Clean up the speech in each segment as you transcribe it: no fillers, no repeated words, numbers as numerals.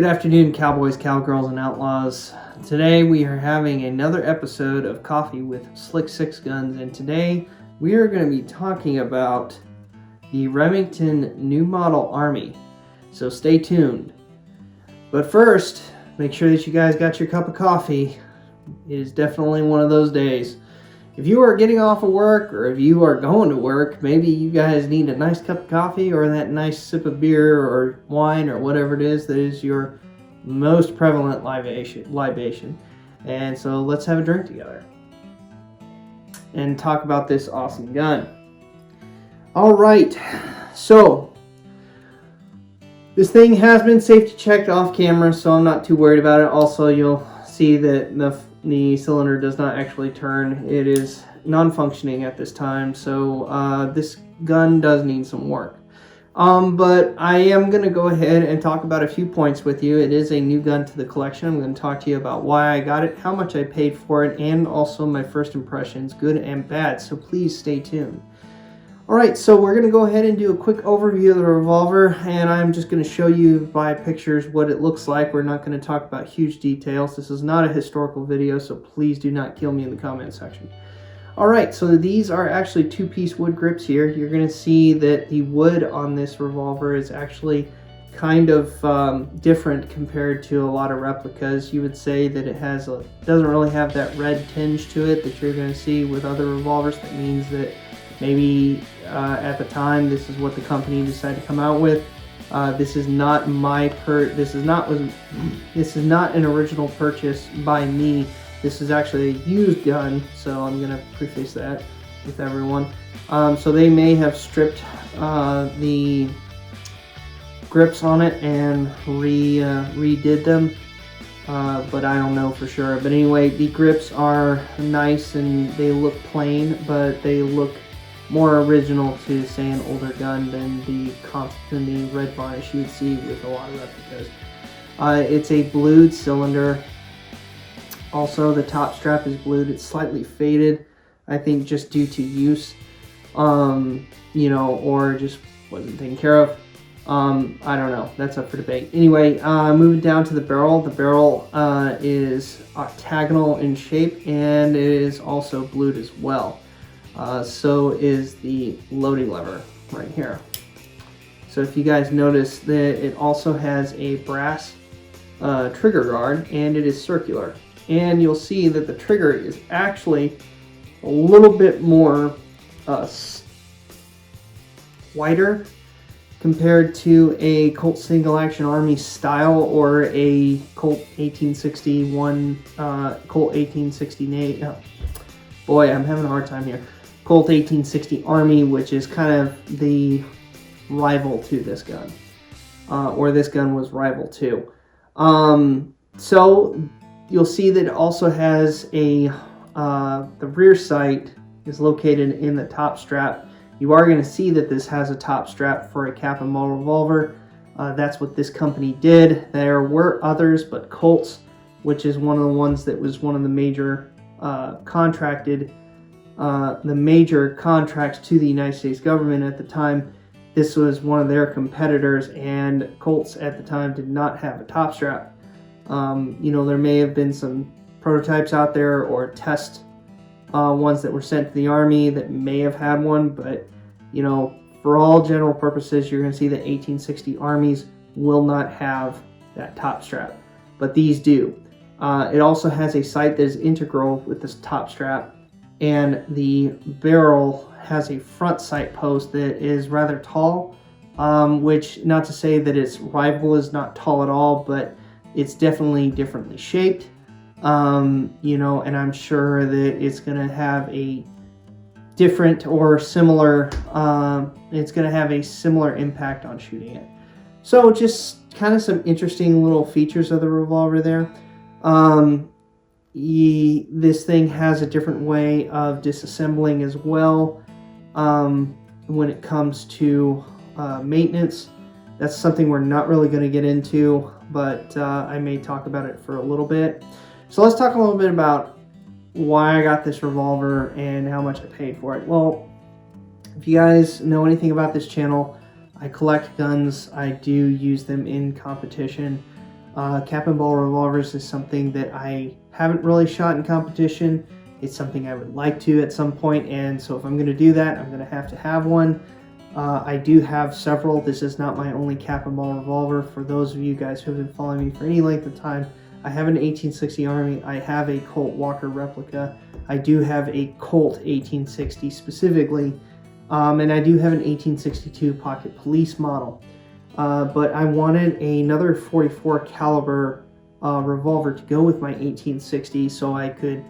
Good afternoon, cowboys, cowgirls, and outlaws. Today we are having another episode of Coffee with Slick Sixguns, and today we are going to be talking about the Remington New Model Army. So stay tuned. But first, make sure that you guys got your cup of coffee. It is definitely one of those days. If you are getting off of work, or if you are going to work, maybe you guys need a nice cup of coffee or that nice sip of beer or wine or whatever it is that is your most prevalent libation. And so let's have a drink together and talk about this awesome gun. All right, so this thing has been safety checked off camera, so I'm not too worried about it. Also, you'll see that the cylinder does not actually turn. It is non-functioning at this time, so this gun does need some work. But I am going to go ahead and talk about a few points with you. It is a new gun to the collection. I'm going to talk to you about why I got it, how much I paid for it, and also my first impressions, good and bad, so please stay tuned. Alright, so we're going to go ahead and do a quick overview of the Revolver, and I'm just going to show you by pictures what it looks like. We're not going to talk about huge details. This is not a historical video, so please do not kill me in the comment section. Alright, so these are actually two-piece wood grips here. You're going to see that the wood on this Revolver is actually kind of different compared to a lot of replicas. You would say that it doesn't really have that red tinge to it that you're going to see with other Revolvers. That means that maybe at the time this is what the company decided to come out with. This is not this is not an original purchase by me. This is actually a used gun, so I'm gonna preface that with everyone. So they may have stripped the grips on it and redid them, but I don't know for sure. But anyway, the grips are nice and they look plain, but they look more original to, say, an older gun than the red varnish you would see with a lot of replicas. It's a blued cylinder. Also, the top strap is blued. It's slightly faded, I think, just due to use, or just wasn't taken care of. I don't know. That's up for debate. Anyway, moving down to the barrel. The barrel is octagonal in shape, and it is also blued as well. So is the loading lever right here. So if you guys notice that it also has a brass trigger guard, and it is circular. And you'll see that the trigger is actually a little bit more wider compared to a Colt Single Action Army style or a Colt 1861, Colt 1868. Boy, I'm having a hard time here. Colt 1860 Army, which is kind of the rival to this gun, or this gun was rival to. So you'll see that it also has the rear sight is located in the top strap. You are going to see that this has a top strap for a cap and ball revolver. That's what this company did. There were others, but Colt's, which is one of the ones that was one of the major major contracts to the United States government at the time. This was one of their competitors, and Colt's at the time did not have a top strap. There may have been some prototypes out there or test ones that were sent to the Army that may have had one, but for all general purposes, you're going to see that 1860 Armies will not have that top strap, but these do. It also has a sight that is integral with this top strap, and the barrel has a front sight post that is rather tall, which, not to say that its rival is not tall at all, but it's definitely differently shaped, and I'm sure that it's going to have a different or similar, it's going to have a similar impact on shooting it. So just kind of some interesting little features of the Revolver there. This thing has a different way of disassembling as well when it comes to maintenance. That's something we're not really going to get into, but I may talk about it for a little bit. So let's talk a little bit about why I got this Revolver and how much I paid for it. Well, if you guys know anything about this channel, I collect guns. I do use them in competition. Cap and ball revolvers is something that I haven't really shot in competition. It's something I would like to at some point, and so if I'm going to do that, I'm going to have one. I do have several. This is not my only cap and ball revolver. For those of you guys who have been following me for any length of time, I have an 1860 Army. I have a Colt Walker replica. I do have a Colt 1860 specifically, and I do have an 1862 Pocket Police model. But I wanted another 44 caliber revolver to go with my 1860, so I could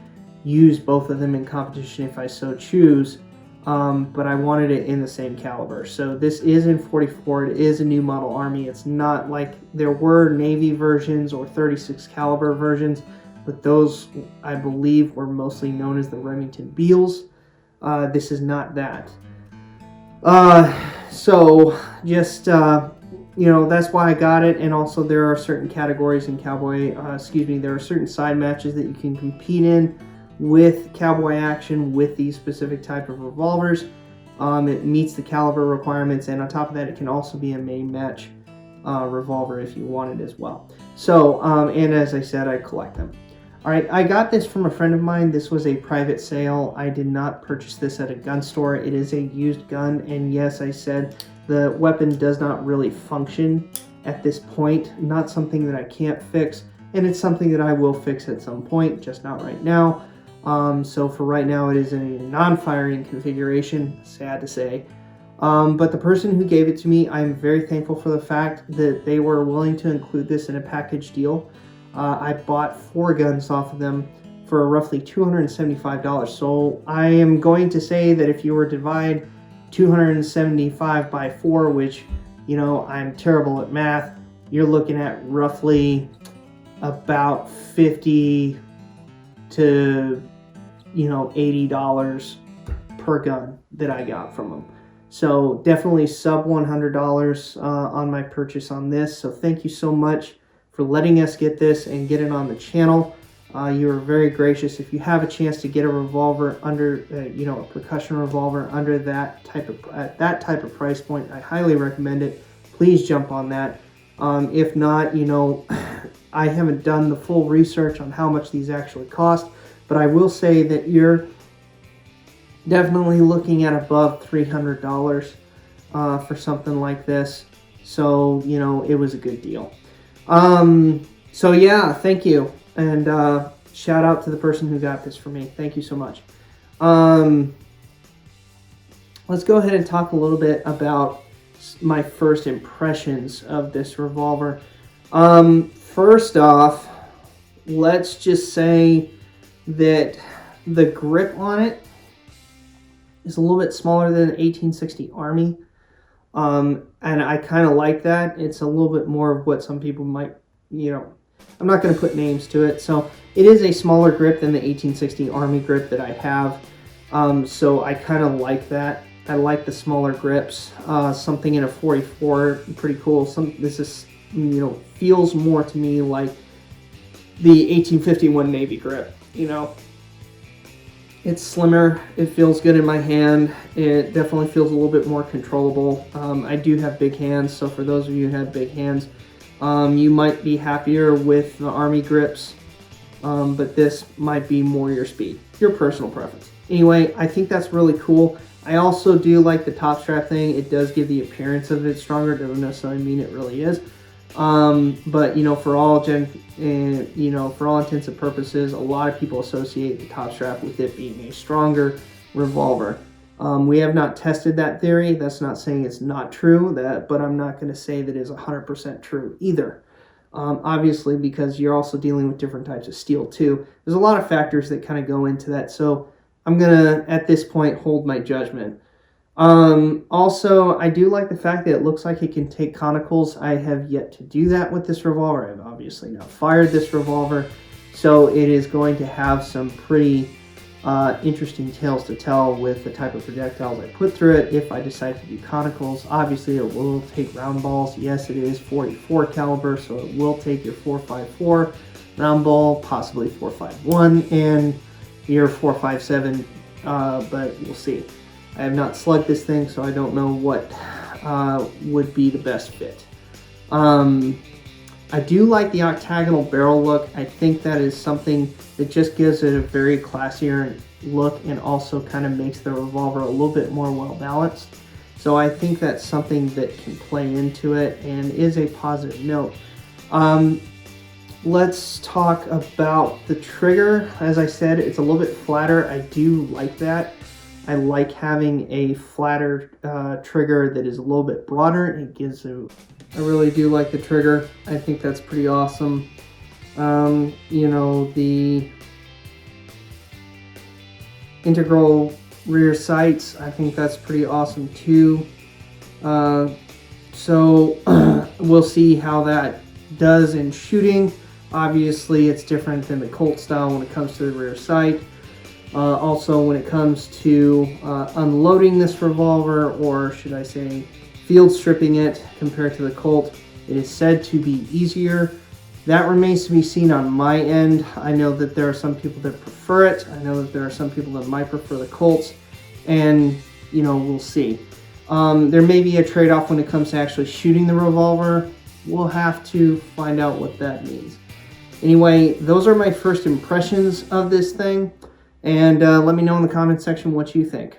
use both of them in competition if I so choose. But I wanted it in the same caliber. So this is in 44. It is a new model Army. It's not like there were Navy versions or 36 caliber versions, but those I believe were mostly known as the Remington Beals. This is not that. So just that's why I got it. And also there are certain categories in cowboy. There are certain side matches that you can compete in with cowboy action with these specific type of revolvers. It meets the caliber requirements, and on top of that, it can also be a main match revolver if you want it as well. So, and as I said, I collect them. All right, I got this from a friend of mine. This was a private sale. I did not purchase this at a gun store. It is a used gun, and yes, I said the weapon does not really function at this point. Not something that I can't fix, and it's something that I will fix at some point, just not right now. So for right now, it is in a non-firing configuration, sad to say. But the person who gave it to me, I'm very thankful for the fact that they were willing to include this in a package deal. I bought 4 guns off of them for roughly $275. So I am going to say that if you were to divide 275 by 4, which, I'm terrible at math, you're looking at roughly about 50 to $80 per gun that I got from them. So definitely sub $100 on my purchase on this. So thank you so much for letting us get this and get it on the channel. You are very gracious. If you have a chance to get a revolver under, a percussion revolver under that type of price point, I highly recommend it. Please jump on that. If not, I haven't done the full research on how much these actually cost, but I will say that you're definitely looking at above $300 for something like this. So, it was a good deal. So yeah, thank you. And shout out to the person who got this for me. Thank you so much. Let's go ahead and talk a little bit about my first impressions of this revolver. First off, let's just say that the grip on it is a little bit smaller than the 1860 Army. And I kind of like that. It's a little bit more of what some people might, I'm not going to put names to it. So it is a smaller grip than the 1860 Army grip that I have. So I kind of like that. I like the smaller grips. Something in a 44, pretty cool. This is, feels more to me like the 1851 Navy grip, It's slimmer. It feels good in my hand. It definitely feels a little bit more controllable. I do have big hands, so for those of you who have big hands, you might be happier with the Army grips, but this might be more your speed, your personal preference. Anyway, I think that's really cool. I also do like the top strap thing. It does give the appearance of it stronger. It doesn't necessarily mean it really is. But for all intents and purposes, a lot of people associate the top strap with it being a stronger revolver. We have not tested that theory. That's not saying it's not true, but I'm not going to say that is 100% true either. Obviously, because you're also dealing with different types of steel too. There's a lot of factors that kind of go into that. So I'm going to, at this point, hold my judgment. Also, I do like the fact that it looks like it can take conicals. I have yet to do that with this revolver. I've obviously not fired this revolver, so it is going to have some pretty interesting tales to tell with the type of projectiles I put through it if I decide to do conicals. Obviously, it will take round balls. Yes, it is 44 caliber, so it will take your 4.54 round ball, possibly 4.51, and your 4.57, but we'll see. I have not slugged this thing, so I don't know what would be the best fit. I do like the octagonal barrel look. I think that is something that just gives it a very classier look and also kind of makes the revolver a little bit more well balanced. So I think that's something that can play into it and is a positive note. Let's talk about the trigger. As I said, it's a little bit flatter. I do like that. I like having a flatter trigger that is a little bit broader. It gives a, I really do like the trigger. I think that's pretty awesome. You know, the integral rear sights, I think that's pretty awesome too. So we'll see how that does in shooting. Obviously it's different than the Colt style when it comes to the rear sight. Also when it comes to unloading this revolver, or should I say field stripping it compared to the Colt, it is said to be easier. That remains to be seen on my end. I know that there are some people that prefer it. I know that there are some people that might prefer the Colts, and you know, we'll see. There may be a trade-off when it comes to actually shooting the revolver. We'll have to find out what that means. Anyway, those are my first impressions of this thing, and let me know in the comment section what you think.